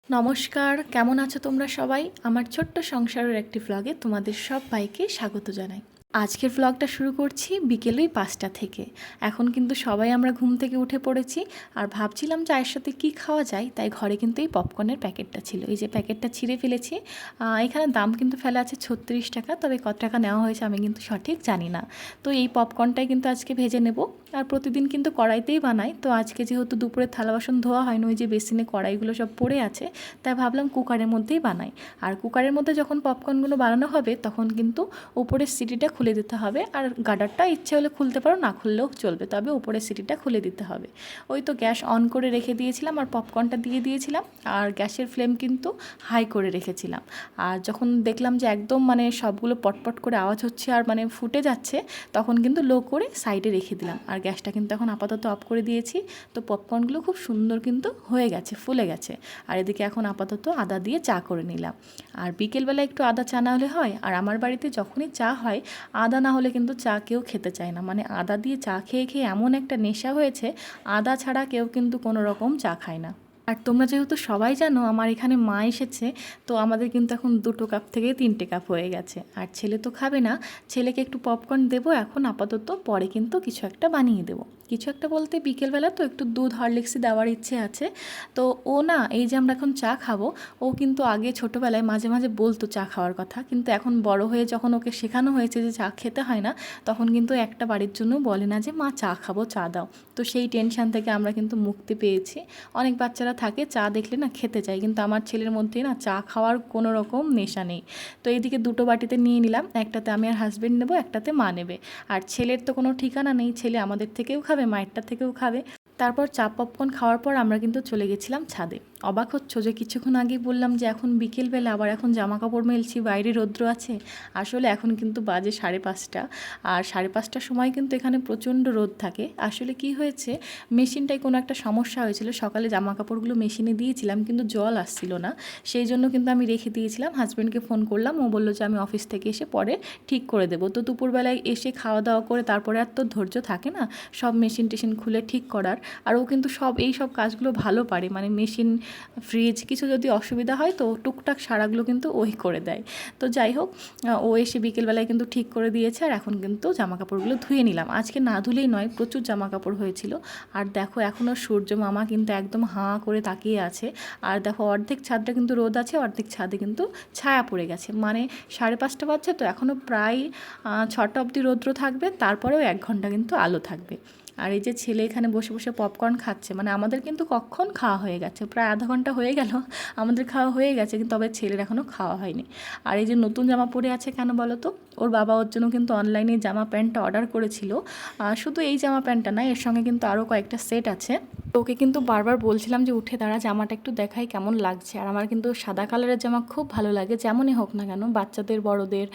নমস্কার, কেমন আছো তোমরা সবাই? আমার ছোট্ট সংসারের একটি ভ্লগে তোমাদের সবাইকে স্বাগত জানাই। আজকের ভ্লগটা শুরু করছি বিকেল ওই ৫টা থেকে। এখন কিন্তু সবাই আমরা ঘুম থেকে উঠে পড়েছি আর ভাবছিলাম চায়ের সাথে কী খাওয়া যায়, তাই ঘরে কিন্তু এই পপকর্নের প্যাকেটটা ছিল। এই যে প্যাকেটটা ছিঁড়ে ফেলেছি। এখানে দাম কিন্তু ফেলা আছে ৩৬ টাকা, তবে কত টাকা নেওয়া হয়েছে আমি কিন্তু সঠিক জানি না। তো এই পপকর্নটাই কিন্তু আজকে ভেজে নেব। আর প্রতিদিন কিন্তু কড়াইতেই বানাই, তো আজকে যেহেতু দুপুরে থালা বাসন ধোয়া হয়নি, ওই যে বেসিনে কড়াইগুলো সব পড়ে আছে, তাই ভাবলাম কুকারের মধ্যেই বানাই। আর কুকারের মধ্যে যখন পপকর্নগুলো বানানো হবে তখন কিন্তু উপরের সিটিটা খুলে দিতে হবে, আর গার্ডারটা ইচ্ছে হলে খুলতে পারো, না খুললেও চলবে, তবে উপরের সিটিটা খুলে দিতে হবে। ওই তো গ্যাস অন করে রেখে দিয়েছিলাম আর পপকর্নটা দিয়ে দিয়েছিলাম, আর গ্যাসের ফ্লেম কিন্তু হাই করে রেখেছিলাম। আর যখন দেখলাম যে একদম মানে সবগুলো পটপট করে আওয়াজ হচ্ছে আর মানে ফুটে যাচ্ছে, তখন কিন্তু লো করে সাইডে রেখে দিলাম। আর গ্যাসটা কিন্তু এখন আপাতত অফ করে দিয়েছি। তো পপকর্নগুলো খুব সুন্দর কিন্তু হয়ে গেছে, ফুলে গেছে। আর এদিকে এখন আপাতত আদা দিয়ে চা করে নিলাম। আর বিকেলবেলা একটু আদা চা না হলে হয়, আর আমার বাড়িতে যখনই চা হয় আদা না হলে কিন্তু চা কেউ খেতে চায় না। মানে আদা দিয়ে চা খেয়ে খেয়ে এমন একটা নেশা হয়েছে, আদা ছাড়া কেউ কিন্তু কোনো রকম চা খায় না। আর তোমরা যেহেতু সবাই জানো আমার এখানে মা এসেছে, তো আমাদের কিন্তু এখন 2 কাপ থেকে 3টে কাপ হয়ে গেছে। আর ছেলে তো খাবে না, ছেলেকে একটু পপকর্ন দেবো এখন আপাতত, পরে কিন্তু কিছু একটা বানিয়ে দেবো। কিছু একটা বলতে বিকেলবেলা তো একটু দুধ হরলিক্সই দেওয়ার ইচ্ছে আছে। তো ও না, এই যে আমরা এখন চা খাবো, ও কিন্তু আগে ছোটোবেলায় মাঝে মাঝে বলতো চা খাওয়ার কথা, কিন্তু এখন বড় হয়ে যখন ওকে শেখানো হয়েছে যে চা খেতে হয় না, তখন কিন্তু একটা বাড়ির জন্য বলে না যে মা চা খাবো, চা দাও। তো সেই টেনশান থেকে আমরা কিন্তু মুক্তি পেয়েছি। অনেক বাচ্চারা থাকে চা দেখলে না খেতে চায়, কিন্তু আমার ছেলের মধ্যে না চা খাওয়ার কোনো রকম নেশা নেই। তো এইদিকে 2 বাটিতে নিয়ে নিলাম, একটাতে আমি আর হাজব্যান্ড নেবো, একটাতে মা নেবে। আর ছেলের তো কোনো ঠিকানা নেই, ছেলে আমাদের থেকেও খাবে, মায়েরটা থেকেও খাবে। তারপর চা পপকর্ন খাওয়ার পর আমরা কিন্তু চলে গেছিলাম ছাদে। অবাক হচ্ছ যে কিছুক্ষণ আগেই বললাম যে এখন বিকেলবেলা, আবার এখন জামা কাপড় মেলছি, বাইরে রৌদ্র আছে। আসলে এখন কিন্তু বাজে 5:30, আর 5:30টার সময় কিন্তু এখানে প্রচণ্ড রোদ থাকে। আসলে কি হয়েছে, মেশিনটায় কোনো একটা সমস্যা হয়েছিল, সকালে জামা কাপড়গুলো মেশিনে দিয়েছিলাম কিন্তু জল আসছিল না, সেই জন্য কিন্তু আমি রেখে দিয়েছিলাম। হাজব্যান্ডকে ফোন করলাম, ও বললো যে আমি অফিস থেকে এসে পরে ঠিক করে দেবো। তো দুপুরবেলায় এসে খাওয়া দাওয়া করে তারপরে আর তো ধৈর্য থাকে না সব মেশিন টেশিন খুলে ঠিক করার। আর ও কিন্তু এই সব কাজগুলো ভালো পারে, মানে মেশিন, ফ্রিজ কিছু যদি অসুবিধা হয় তো টুকটাক সারাগুলো কিন্তু ওই করে দেয়। তো যাই হোক, ও এসে বিকেলবেলায় কিন্তু ঠিক করে দিয়েছে। আর এখন কিন্তু জামা কাপড়গুলো ধুয়ে নিলাম, আজকে না ধুলেই নয়, প্রচুর জামা কাপড় হয়েছিল। আর দেখো এখনও সূর্য মামা কিন্তু একদম হাঁ করে তাকিয়ে আছে। আর দেখো অর্ধেক ছাদটা কিন্তু রোদ আছে, অর্ধেক ছাদে কিন্তু ছায়া পড়ে গেছে। মানে 5:30 বাজছে, তো এখনও প্রায় 6টা অবধি রৌদ্র থাকবে, তারপরেও 1 ঘন্টা কিন্তু আলো থাকবে। আর এই যে ছেলে এখানে বসে বসে পপকর্ন খাচ্ছে, মানে আমাদের কিন্তু কখন খাওয়া হয়ে গেছে, প্রায় আধা ঘন্টা হয়ে গেল আমাদের খাওয়া হয়ে গেছে, কিন্তু তবে ছেলের এখনও খাওয়া হয়নি। আর এই যে নতুন জামা পরে আছে কেন বলো তো, ওর বাবা ওর জন্য কিন্তু অনলাইনে জামা প্যান্টটা অর্ডার করেছিল। শুধু এই জামা প্যান্টটা না, এর সঙ্গে কিন্তু আরও কয়েকটা সেট আছে। তো ওকে কিন্তু বারবার বলছিলাম যে উঠে দাঁড়া, জামাটা একটু দেখাই কেমন লাগছে। আর আমার কিন্তু সাদা কালারের জামা খুব ভালো লাগে, যেমনই হোক না কেন, বাচ্চাদের, বড়দের,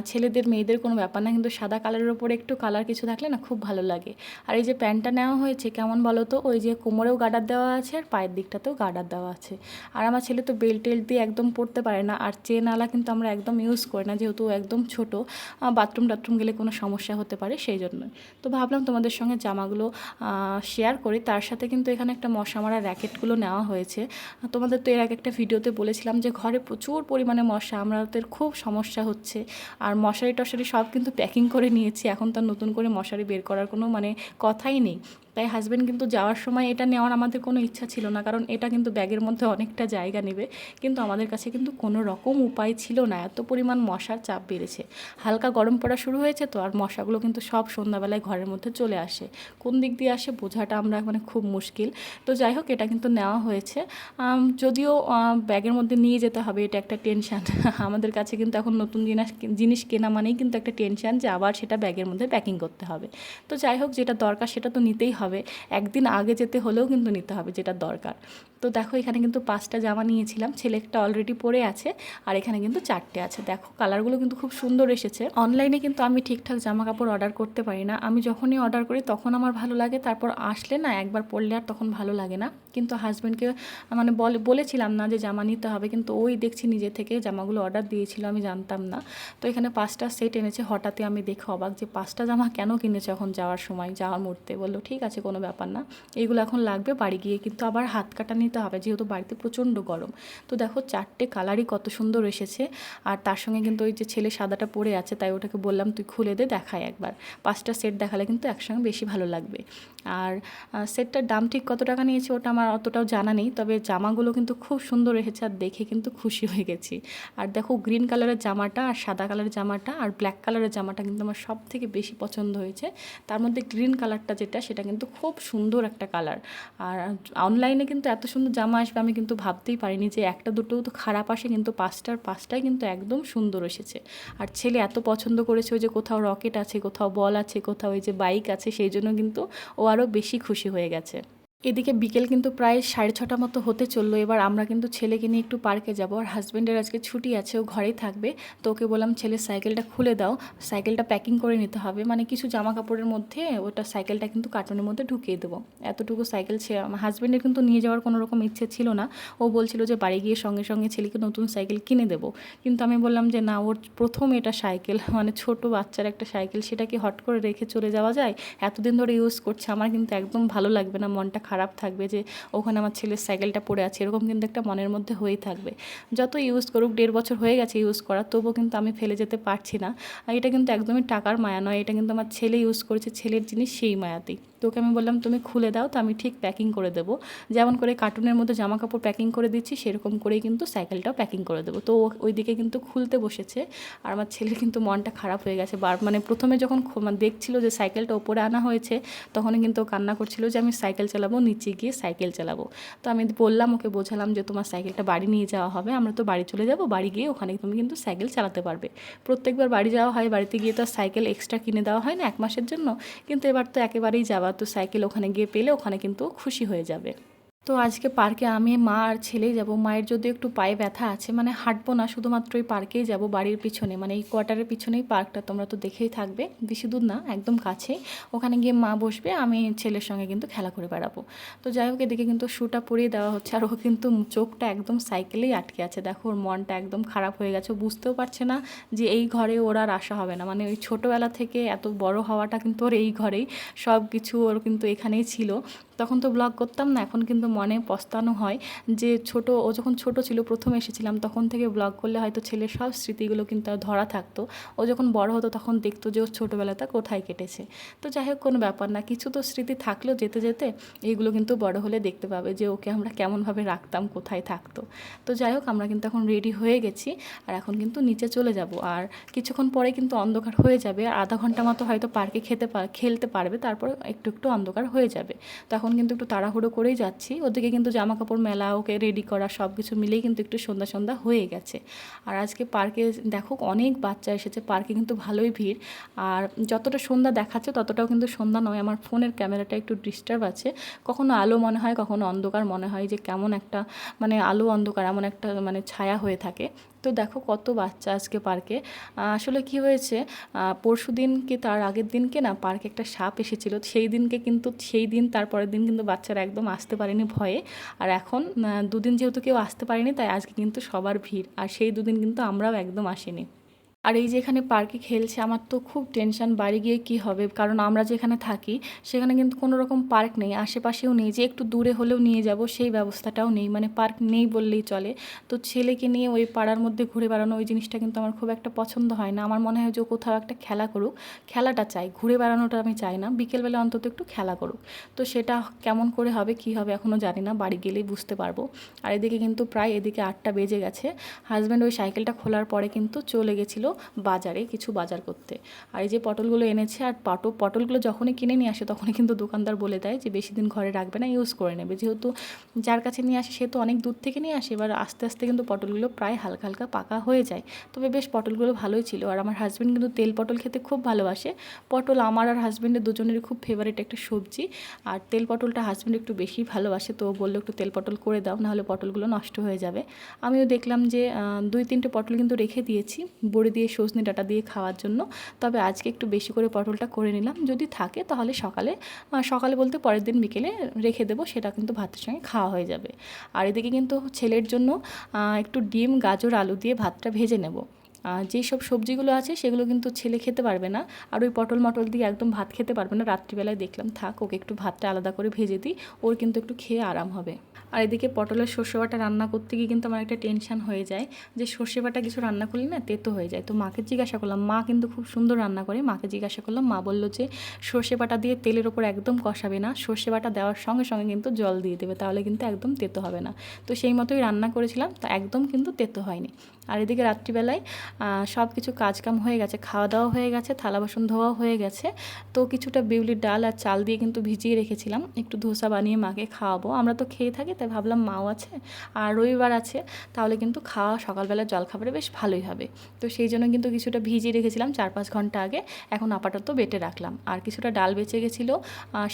ছেলেদের, মেয়েদের কোনো ব্যাপার না, কিন্তু সাদা কালারের ওপরে একটু কালার কিছু থাকলে না খুব ভালো লাগে। আর এই যে প্যান্টটা নেওয়া হয়েছে কেমন বলো তো, ওই যে কোমরেও গার্ডার দেওয়া আছে আর পায়ের দিকটাতেও গার্ডার দেওয়া আছে। আর আমার ছেলে তো বেল্ট টেল্ট দিয়ে একদম পরতে পারে না, আর চেন আলা কিন্তু আমরা একদম ইউজ করি না, যেহেতু একদম ছোট, বাথরুম টাথরুম গেলে কোনো সমস্যা হতে পারে সেই জন্যই। তো ভাবলাম তোমাদের সঙ্গে জামাগুলো শেয়ার করি। তার সাথে কিন্তু এখানে একটা মশা মারা র্যাকেটগুলো নেওয়া হয়েছে। তোমাদের তো এর আগে একটা ভিডিওতে বলেছিলাম যে ঘরে প্রচুর পরিমাণে মশা, আমাদের খুব সমস্যা হচ্ছে। আর মশারি টশারি সব কিন্তু প্যাকিং করে নিয়েছি, এখন তো নতুন করে মশারি বের করার কোনো মানে কথাই নেই। তাই হাজব্যান্ড কিন্তু যাওয়ার সময় এটা নেওয়ার আমাদের কোনো ইচ্ছা ছিল না, কারণ এটা কিন্তু ব্যাগের মধ্যে অনেকটা জায়গা নেবে, কিন্তু আমাদের কাছে কিন্তু কোনো রকম উপায় ছিল না, এত পরিমাণ মশার চাপ বেড়েছে। হালকা গরম পড়া শুরু হয়েছে তো, আর মশাগুলো কিন্তু সব সন্ধ্যাবেলায় ঘরের মধ্যে চলে আসে, কোন দিক দিয়ে আসে বোঝাটা আমরা মানে খুব মুশকিল। তো যাই হোক, এটা কিন্তু নেওয়া হয়েছে। যদিও ব্যাগের মধ্যে নিয়ে যেতে হবে, এটা একটা টেনশান আমাদের কাছে, কিন্তু এখন নতুন জিনিস কেনা মানেই কিন্তু একটা টেনশান যে আবার সেটা ব্যাগের মধ্যে প্যাকিং করতে হবে। তো যাই হোক, যেটা দরকার সেটা তো নিতেই হবে, একদিন আগে যেতে হলেও কিন্তু নিতে হবে যেটা দরকার। তো দেখো এখানে কিন্তু 5টা জামা নিয়েছিলাম, ছেলে একটা অলরেডি পরে আছে, আর এখানে কিন্তু 4টে আছে। দেখো কালারগুলো কিন্তু খুব সুন্দর এসেছে। অনলাইনে কিন্তু আমি ঠিকঠাক জামা কাপড় অর্ডার করতে পারি না, আমি যখনই অর্ডার করি তখন আমার ভালো লাগে, তারপর আসলে না একবার পরলে আর তখন ভালো লাগে না। কিন্তু হাজব্যান্ডকে মানে বলেছিলাম না যে জামা নিতে হবে, কিন্তু ওই দেখছি নিজে থেকে জামাগুলো অর্ডার দিয়েছিল, আমি জানতাম না। তো এখানে 5টা সেট এনেছে, হঠাৎই আমি দেখে অবাক যে 5টা জামা কেন কিনেছে এখন যাওয়ার সময়, যাওয়ার মুহূর্তে। বললো ঠিক আছে কোনো ব্যাপার না, এইগুলো এখন লাগবে, বাড়ি গিয়ে কিন্তু আবার হাত কাটানি নিতে হবে, যেহেতু বাড়িতে প্রচণ্ড গরম। তো দেখো 4টে কালারই কত সুন্দর এসেছে। আর তার সঙ্গে কিন্তু ওই যে ছেলে সাদাটা পরে আছে, তাই ওটাকে বললাম তুই খুলে দে, দেখায় একবার। 5টা সেট দেখালে কিন্তু একসঙ্গে বেশি ভালো লাগবে। আর সেটটার দাম ঠিক কত টাকা নিয়েছে ওটা আমার অতটাও জানা নেই, তবে জামাগুলো কিন্তু খুব সুন্দর এসেছে আর দেখে কিন্তু খুশি হয়ে গেছি। আর দেখো গ্রিন কালারের জামাটা আর সাদা কালারের জামাটা আর ব্ল্যাক কালারের জামাটা কিন্তু আমার সব থেকে বেশি পছন্দ হয়েছে। তার মধ্যে গ্রিন কালারটা যেটা, সেটা কিন্তু খুব সুন্দর একটা কালার। আর অনলাইনে কিন্তু এত সুন্দর জামা আসবে আমি কিন্তু ভাবতেই পারিনি, যে একটা দুটোও তো খারাপ আসে, কিন্তু 5টায় কিন্তু একদম সুন্দর এসেছে। আর ছেলে এত পছন্দ করেছে, ওই যে কোথাও রকেট আছে, কোথাও বল আছে, কোথাও ওই যে বাইক আছে, সেই জন্য কিন্তু ও আরও বেশি খুশি হয়ে গেছে। এদিকে বিকেল কিন্তু প্রায় 6:30 মতো হতে চললো। এবার আমরা কিন্তু ছেলেকে নিয়ে একটু পার্কে যাব। আর হাজব্যান্ডের আজকে ছুটি আছে, ও ঘরেই থাকবে। তো ওকে বললাম ছেলে সাইকেলটা খুলে দাও, সাইকেলটা প্যাকিং করে নিতে হবে, মানে কিছু জামা কাপড়ের মধ্যে ওটা সাইকেলটা কিন্তু কার্টুনের মধ্যে ঢুকিয়ে দেবো। এতটুকু সাইকেল আমার হাজব্যান্ডের কিন্তু নিয়ে যাওয়ার কোনো রকম ইচ্ছে ছিল না। ও বলছিল যে বাড়ি গিয়ে সঙ্গে সঙ্গে ছেলেকে নতুন সাইকেল কিনে দেবো, কিন্তু আমি বললাম যে না, ওর প্রথম এটা সাইকেল, মানে ছোট বাচ্চার একটা সাইকেল, সেটা কি হট করে রেখে চলে যাওয়া যায়? এতদিন ধরে ইউজ করছে, আমার কিন্তু একদম ভালো লাগবে না, মনটা খারাপ থাকবে যে ওখানে আমার ছেলের সাইকেলটা পড়ে আছে, এরকম কিন্তু একটা মনের মধ্যে হয়েই থাকবে। যত ইউজ করুক, 1.5 বছর হয়ে গেছে ইউজ করা, তবুও কিন্তু আমি ফেলে যেতে পারছি না। আর এটা কিন্তু একদমই টাকার মায়া নয়, এটা কিন্তু আমার ছেলে ইউজ করেছে, ছেলের জিনিস, সেই মায়াতেই। তোকে আমি বললাম তুমি খুলে দাও, তো আমি ঠিক প্যাকিং করে দেবো, যেমন করে কার্টুনের মধ্যে জামা কাপড় প্যাকিং করে দিচ্ছি সেরকম করেই কিন্তু সাইকেলটাও প্যাকিং করে দেবো। তো ওইদিকে কিন্তু খুলতে বসেছে, আর আমার ছেলের কিন্তু মনটা খারাপ হয়ে গেছে। মানে প্রথমে যখন দেখছিল যে সাইকেলটা ওপরে আনা হয়েছে, তখনই কিন্তু ও কান্না করছিল যে আমি সাইকেল চালাবো, নিচে গিয়ে সাইকেল চালাবো। তো আমি বললাম, ওকে বোঝালাম যে তোমার সাইকেলটা বাড়ি নিয়ে যাওয়া হবে, আমরা তো বাড়ি চলে যাব, বাড়ি গিয়ে ওখানে তুমি কিন্তু সাইকেল চালাতে পারবে। প্রত্যেকবার বাড়ি যাওয়া হয়, বাড়িতে গিয়ে তো সাইকেল এক্সট্রা কিনে দেওয়া হয় না 1 মাসের জন্য, কিন্তু এবার তো একেবারেই যাওয়া, তো সাইকেল ওখানে গিয়ে পেলে ওখানে কিন্তু খুশি হয়ে যাবে। তো আজকে পার্কে আমি, মা আর ছেলেই যাব। মায়ের যদি একটু পায়ে ব্যথা আছে, মানে হাঁটবো না, শুধুমাত্র এই পার্কেই যাব, বাড়ির পিছনে, মানে এই কোয়ার্টারের পিছনেই পার্কটা, তোমরা তো দেখেই থাকবে, বেশি দূর না, একদম কাছেই। ওখানে গিয়ে মা বসবে, আমি ছেলের সঙ্গে কিন্তু খেলা করে বেড়াবো। তো যাই হোক, এদিকে কিন্তু শ্যুটা পরিয়ে দেওয়া হচ্ছে, আর ও কিন্তু চোখটা একদম সাইকেলেই আটকে আছে। দেখো ওর মনটা একদম খারাপ হয়ে গেছে, বুঝতেও পারছে না যে এই ঘরে ওর আর আসা হবে না, মানে ওই ছোটোবেলা থেকে এত বড় হওয়াটা কিন্তু ওর এই ঘরেই, সব কিছু ওর কিন্তু এখানেই ছিল। তখন তো ব্লগ করতাম না, এখন কিন্তু মনে পস্তানো হয় যে ও যখন ছোট ছিল, প্রথম এসেছিলাম, তখন থেকে ব্লগ করলে হয়তো ছেলের সব স্মৃতিগুলো কিন্তু আর ধরা থাকতো। ও যখন বড় হতো তখন দেখতো যে ওর ছোটোবেলাটা কোথায় কেটেছে। তো যাই হোক, কোনো ব্যাপার না, কিছু তো স্মৃতি থাকলেও যেতে যেতে এইগুলো কিন্তু বড় হলে দেখতে পাবে যে ওকে আমরা কেমনভাবে রাখতাম, কোথায় থাকতো। তো যাই হোক, আমরা কিন্তু এখন রেডি হয়ে গেছি, আর এখন কিন্তু নিচে চলে যাব। আর কিছুক্ষণ পরে কিন্তু অন্ধকার হয়ে যাবে, আর আধা ঘন্টা মতো হয়তো পার্কে খেলতে পারবে, তারপর একটু একটু অন্ধকার হয়ে যাবে। তখন কিন্তু একটু তাড়াহুড়ো করেই যাচ্ছি, ওদিকে কিন্তু জামা কাপড় মেলা, ওকে রেডি করা, সব কিছু মিলেই কিন্তু একটু সন্ধ্যা সন্ধ্যা হয়ে গেছে। আর আজকে পার্কে দেখো অনেক বাচ্চা এসেছে, পার্কে কিন্তু ভালোই ভিড়। আর যতটা সন্ধ্যা দেখাচ্ছে ততটাও কিন্তু সন্ধ্যা নয়, আমার ফোনের ক্যামেরাটা একটু ডিস্টার্ব আছে, কখনো আলো মনে হয়, কখনো অন্ধকার মনে হয়, যে কেমন একটা, মানে আলো অন্ধকার এমন একটা মানে ছায়া হয়ে থাকে। তো দেখো কত বাচ্চা আজকে পার্কে। আসলে কি হয়েছে, পরশু দিন কি তার আগের দিনকে না পার্কে একটা সাপ এসেছিল, সেই দিন তারপরের দিন কিন্তু বাচ্চারা একদম আসতে পারেনি ভয়ে। আর এখন 2 দিন যেহেতু কেউ আসতে পারেনি, তাই আজকে কিন্তু সবার ভিড়, আর সেই 2 দিন কিন্তু আমরাও একদম আসিনি। আর এই যে এখানে পার্কে খেলছে, আমার তো খুব টেনশন বাড়ি গিয়ে কী হবে, কারণ আমরা যেখানে থাকি সেখানে কিন্তু কোনো রকম পার্ক নেই, আশেপাশেও নেই, যে একটু দূরে হলেও নিয়ে যাব সেই ব্যবস্থাটাও নেই, মানে পার্ক নেই বললেই চলে। তো ছেলেকে নিয়ে ওই পাড়ার মধ্যে ঘুরে বেড়ানো, ওই জিনিসটা কিন্তু আমার খুব একটা পছন্দ হয় না। আমার মনে হয় যে ও কোথাও একটা খেলা করুক, খেলাটা চাই, ঘুরে বেড়ানোটা আমি চাই না, বিকেলবেলা অন্তত একটু খেলা করুক। তো সেটা কেমন করে হবে, কী হবে এখনও জানি না, বাড়ি গেলেই বুঝতে পারবো। আর এদিকে কিন্তু প্রায় 8টা বেজে গেছে। হাজব্যান্ড ওই সাইকেলটা খোলার পরে কিন্তু চলে গেছিলো বাজারে কিছু বাজার করতে। আর এই যে পটলগুলো এনেছে, আর পটলগুলো যখনই কিনে নিয়ে আসে তখনই কিন্তু দোকানদার বলে দেয় যে বেশি দিন ঘরে রাখবে না, ইউজ করে নেবে, যেহেতু যার কাছে নিয়ে আসে সে তো অনেক দূর থেকে নিয়ে আসে। এবার আস্তে আস্তে কিন্তু পটলগুলো প্রায় হালকা হালকা পাকা হয়ে যায়, তবে বেশ পটলগুলো ভালোই ছিল। আর আমার হাজব্যান্ড কিন্তু তেল পটল খেতে খুব ভালোবাসে। পটল আমার আর হাজব্যান্ডের দুজনেরই খুব ফেভারিট একটা সবজি, আর তেল পটলটা হাজব্যান্ড একটু বেশি ভালোবাসে, তো বললো একটু তেল পটল করে দাও, নাহলে পটলগুলো নষ্ট হয়ে যাবে। আমিও দেখলাম যে 2-3টে পটল কিন্তু রেখে দিয়েছি বড়ি দিয়ে, সজনে ডাঁটা দিয়ে খাওয়ার জন্য। তবে আজকে একটু বেশি করে পটলটা করে নিলাম, যদি থাকে তাহলে সকালে বলতে পরের দিন বিকেলে রেখে দেবো, সেটা কিন্তু ভাতের সঙ্গে খাওয়া হয়ে যাবে। আর এদিকে কিন্তু ছেলের জন্য একটু ডিম, গাজর, আলু দিয়ে ভাতটা ভেজে নেব। যেসব সবজিগুলো আছে সেগুলো কিন্তু ছেলে খেতে পারবে না, আর ওই পটল মটল দিয়ে একদম ভাত খেতে পারবে না। রাত্রিবেলায় দেখলাম থাক, ওকে একটু ভাতটা আলাদা করে ভেজে দিই, ওর কিন্তু একটু খেয়ে আরাম হবে। আর এদিকে পটলের সর্ষে বাটা রান্না করতে গিয়ে কিন্তু আমার একটা টেনশন হয়ে যায় যে সর্ষে বাটা কিছু রান্না করলে না তেতো হয়ে যায়। তো মাকে জিজ্ঞাসা করলাম, মা কিন্তু খুব সুন্দর রান্না করে, মাকে জিজ্ঞাসা করলাম, মা বললো যে সর্ষে বাটা দিয়ে তেলের ওপর একদম কষাবে না, সর্ষে বাটা দেওয়ার সঙ্গে সঙ্গে কিন্তু জল দিয়ে দেবে, তাহলে কিন্তু একদম তেতো হবে না। তো সেই মতোই রান্না করেছিলাম, তা একদম কিন্তু তেতো হয়নি। আর এদিকে রাত্রিবেলায় সব কিছু কাজকাম হয়ে গেছে, খাওয়া দাওয়া হয়ে গেছে, থালা বাসন ধোয়া হয়ে গেছে। তো কিছুটা বিউলির ডাল আর চাল দিয়ে কিন্তু ভিজিয়ে রেখেছিলাম, একটু ধোসা বানিয়ে মাকে খাওয়াবো। আমরা তো খেয়ে থাকি, তাই ভাবলাম মাও আছে আর রবিবার আছে, তাহলে কিন্তু খাওয়া সকালবেলা জলখাবারে বেশ ভালোই হবে। তো সেই জন্য কিন্তু কিছুটা ভিজিয়ে রেখেছিলাম 4-5 ঘন্টা আগে, এখন আপাতত বেটে রাখলাম। আর কিছুটা ডাল বেঁচে গেছিলো,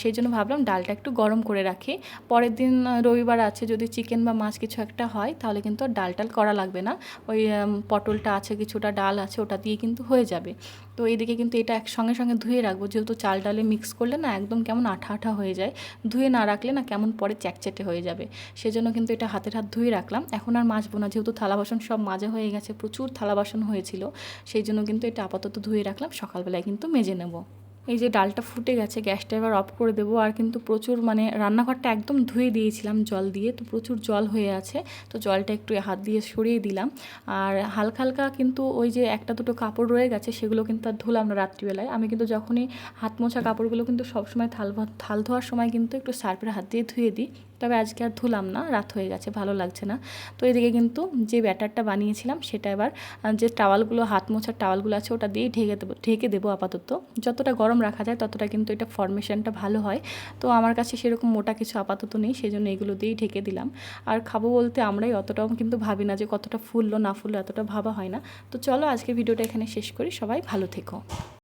সেই জন্য ভাবলাম ডালটা একটু গরম করে রাখি, পরের দিন রবিবার আছে, যদি চিকেন বা মাছ কিছু একটা হয় তাহলে কিন্তু আর ডাল টাল করা লাগবে না, ওই পটলটা আছে, কিছুটা ডাল আছে, ওটা দিয়ে কিন্তু হয়ে যাবে। তো এইদিকে কিন্তু এটা সঙ্গে সঙ্গে ধুয়ে রাখবো, যেহেতু চাল ডালে মিক্স করলে না একদম কেমন আঠা আঠা হয়ে যায়, ধুয়ে না রাখলে না কেমন পরে চ্যাটচ্যাটে হয়ে যাবে। সেজন্য কিন্তু এটা হাতের হাত ধুয়ে রাখলাম। এখন আর মাজবো না, যেহেতু থালা বাসন সব মাজা হয়ে গেছে, প্রচুর থালা বাসন হয়েছিল, সেই জন্য কিন্তু এটা আপাতত ধুয়ে রাখলাম, সকালবেলায় কিন্তু মেজে নেব। এই যে ডালটা ফুটে গেছে, গ্যাসটা এবার অফ করে দেবো। আর কিন্তু প্রচুর মানে রান্নাঘরটা একদম ধুয়ে দিয়েছিলাম জল দিয়ে, তো প্রচুর জল হয়ে আছে, তো জলটা একটু হাত দিয়ে সরিয়ে দিলাম। আর হালকা হালকা কিন্তু ওই যে একটা দুটো কাপড় রয়ে গেছে, সেগুলো কিন্তু আর ধুলাম না রাত্রিবেলায়। আমি কিন্তু যখনই হাত মোছা কাপড়গুলো কিন্তু সবসময় থাল ধোয়ার সময় কিন্তু একটু সার্ফের হাত দিয়ে ধুয়ে দিই, তবে আজকে আর ধুলাম না, রাত হয়ে গেছে, ভালো লাগছে না। তো এদিকে কিন্তু যে ব্যাটারটা বানিয়েছিলাম সেটা এবার যে টাওয়ালগুলো, হাত মোছার টাওয়ালগুলো আছে, ওটা দিয়েই ঢেকে দেবো আপাতত। যতটা গরম রাখা যায় ততটা কিন্তু এটা ফরমেশনটা ভালো হয়। তো আমার কাছে সেরকম মোটা কিছু আপাতত নেই, সেই জন্য এগুলো দিয়েই ঢেকে দিলাম। আর খাবো বলতে আমরাই অতটাও কিন্তু ভাবি না যে কতটা ফুললো না ফুললো, এতটা ভাবা হয় না। তো চলো আজকে ভিডিওটা এখানে শেষ করি, সবাই ভালো থেকো।